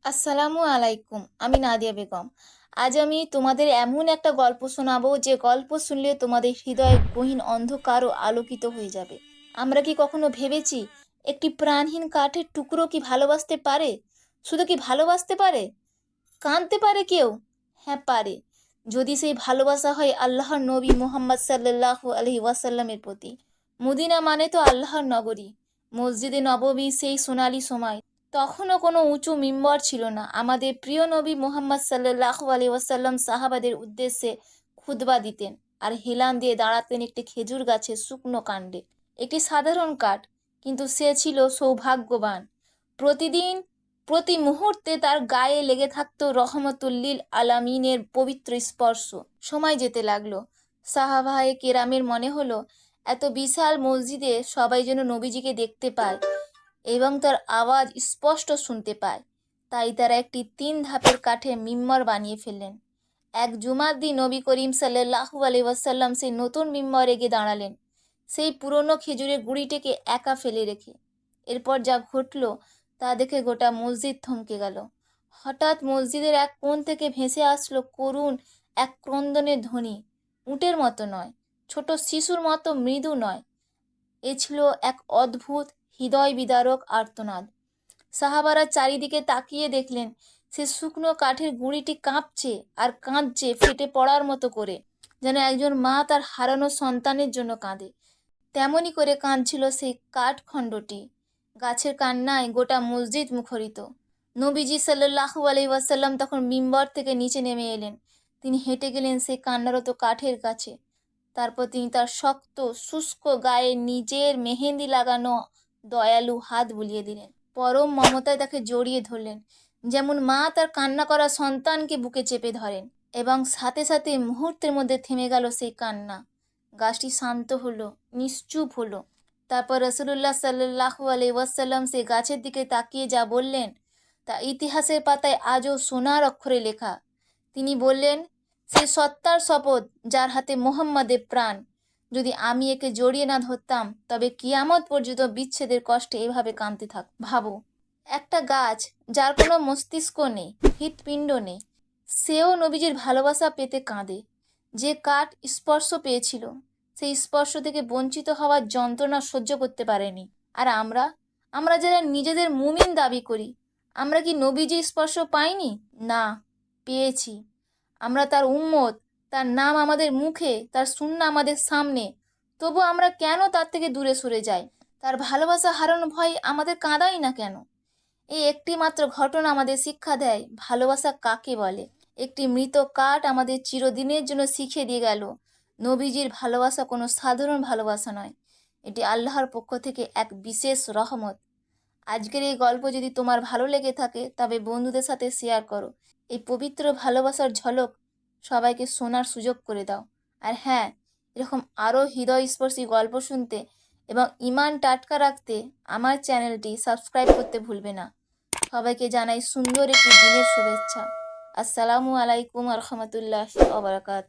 আসসালামু আলাইকুম। আমি নাদিয়া বেগম। আজ আমি তোমাদের এমন একটা গল্প শোনাবো যে গল্প শুনলে তোমাদের হৃদয় গহীন অন্ধকারও আলোকিত হয়ে যাবে। আমরা কি কখনো ভেবেছি একটি প্রাণহীন কাঠের টুকরো কি ভালোবাসতে পারে? শুধু কি ভালোবাসতে পারে? কাঁদতে পারে কেউ? হ্যাঁ পারে। যদি সেই ভালোবাসা হয় আল্লাহর নবী মুহাম্মদ সাল্লাল্লাহু আলাইহি ওয়াসাল্লামের প্রতি। মদিনা মানে তো আল্লাহর নগরী। মসজিদে নববী সেই সোনালী সময়। তখনও কোনো উঁচু মিম্বর ছিল না। আমাদের প্রিয় নবী মুহাম্মদ সাল্লাল্লাহু আলাইহি ওয়াসাল্লাম সাহাবাদের উদ্দেশ্যে খুতবা দিতেন আর হেলান দিয়ে দাঁড়াতেন একটি খেজুর গাছের শুকনো কাণ্ডে। একটি সাধারণ কাঠ, কিন্তু সে ছিল সৌভাগ্যবান। প্রতিদিন প্রতি মুহূর্তে তার গায়ে লেগে থাকতো রহমতুল্লিল আলামিনের পবিত্র স্পর্শ। সময় যেতে লাগলো। সাহাবায়ে কেরামের মনে হলো এত বিশাল মসজিদে সবাই যেন নবীজিকে দেখতে পায় এবং তার আওয়াজ স্পষ্ট শুনতে পায়। তাই তারা একটি 3 ধাপের কাঠে মিম্বর বানিয়ে ফেললেন। এক জুমার দিন নবী করিম সাল্লাল্লাহু আলাইহি ওয়াসাল্লাম সেই নতুন মিম্বরে গিয়ে দাঁড়ালেন, সেই পুরনো খেজুরের গুঁড়িটিকে একা ফেলে রেখে। এরপর যা ঘটল তা দেখে গোটা মসজিদ থমকে গেল। হঠাৎ মসজিদের এক কোণ থেকে ভেসে আসলো করুণ এক ক্রন্দনের ধ্বনি। উটের মতো নয়, ছোট শিশুর মতো মৃদু নয়, এ ছিল এক অদ্ভুত হৃদয় বিদারক আর্তনাদ। সাহাবারা চারিদিকে তাকিয়ে দেখলেন সে শুকনো কাঠের গুঁড়িটি কাঁপছে আর কাঁদছে ফেটে পড়ার মতো করে, যেন একজন মা তার হারানো সন্তানের জন্য কাঁদে। তেমনি করে কাঁদছিল সেই কাঠখণ্ডটি। গাছের কান্নায় গোটা মসজিদ মুখরিত। নবীজি সাল্লাল্লাহু আলাইহি ওয়াসাল্লাম তখন মিম্বর থেকে নিচে নেমে এলেন। তিনি হেঁটে গেলেন সেই কান্নারত কাঠের কাছে। তারপর তিনি তার শক্ত শুষ্ক গায়ে নিজের মেহেন্দি লাগানো দয়ালু হাত বুলিয়ে দিলেন। পরম মমতায় তাকে জড়িয়ে ধরলেন, যেমন মা তার কান্না করা সন্তানকে বুকে চেপে ধরেন। এবং সাথে সাথে মুহূর্তের মধ্যে থেমে গেল সেই কান্না। গাছটি শান্ত হলো, নিশ্চুপ হলো। তারপর রাসূলুল্লাহ সাল্লাল্লাহু আলাইহি ওয়াসাল্লাম সেই গাছের দিকে তাকিয়ে যা বললেন তা ইতিহাসের পাতায় আজও সোনার অক্ষরে লেখা। তিনি বললেন, সেই সত্তার শপথ যার হাতে মুহাম্মাদের প্রাণ, যদি আমি একে জড়িয়ে না ধরতাম তবে কিয়ামত পর্যন্ত বিচ্ছেদের কষ্টে এভাবে কাঁদতে থাক। ভাবো, একটা গাছ যার কোনো মস্তিষ্ক নেই, হৃৎপিণ্ড নেই, সেও নবীজির ভালোবাসা পেতে কাঁদে। যে কাঠ স্পর্শ পেয়েছিল, সেই স্পর্শ থেকে বঞ্চিত হওয়ার যন্ত্রণা সহ্য করতে পারেনি। আর আমরা আমরা যারা নিজেদের মুমিন দাবি করি, আমরা কি নবীজির স্পর্শ পাইনি? না, পেয়েছি। আমরা তার উম্মত, তার নাম আমাদের মুখে, তার সুন্নাহ আমাদের সামনে। তবু আমরা কেন তার থেকে দূরে সরে যাই? তার ভালোবাসা হারানো ভয় আমাদের কাঁদাই না কেন? এই একটি মাত্র ঘটনা আমাদের শিক্ষা দেয় ভালোবাসা কাকে বলে। একটি মৃত কাঠ আমাদের চিরদিনের জন্য শিখিয়ে দিয়ে গেল নবীজির ভালোবাসা কোনো সাধারণ ভালোবাসা নয়, এটি আল্লাহর পক্ষ থেকে এক বিশেষ রহমত। আজকের এই গল্প যদি তোমার ভালো লেগে থাকে তবে বন্ধুদের সাথে শেয়ার করো। এই পবিত্র ভালোবাসার ঝলক সবাইকে শোনার সুযোগ করে দাও। আর হ্যাঁ, এরকম আরও হৃদয়স্পর্শী গল্প শুনতে এবং ঈমান টাটকা রাখতে আমার চ্যানেলটি সাবস্ক্রাইব করতে ভুলবে না। সবাইকে জানাই সুন্দর একটি দিনের শুভেচ্ছা। আসসালামু আলাইকুম রহমতুল্লাহি ওয়া বারাকাতুহু।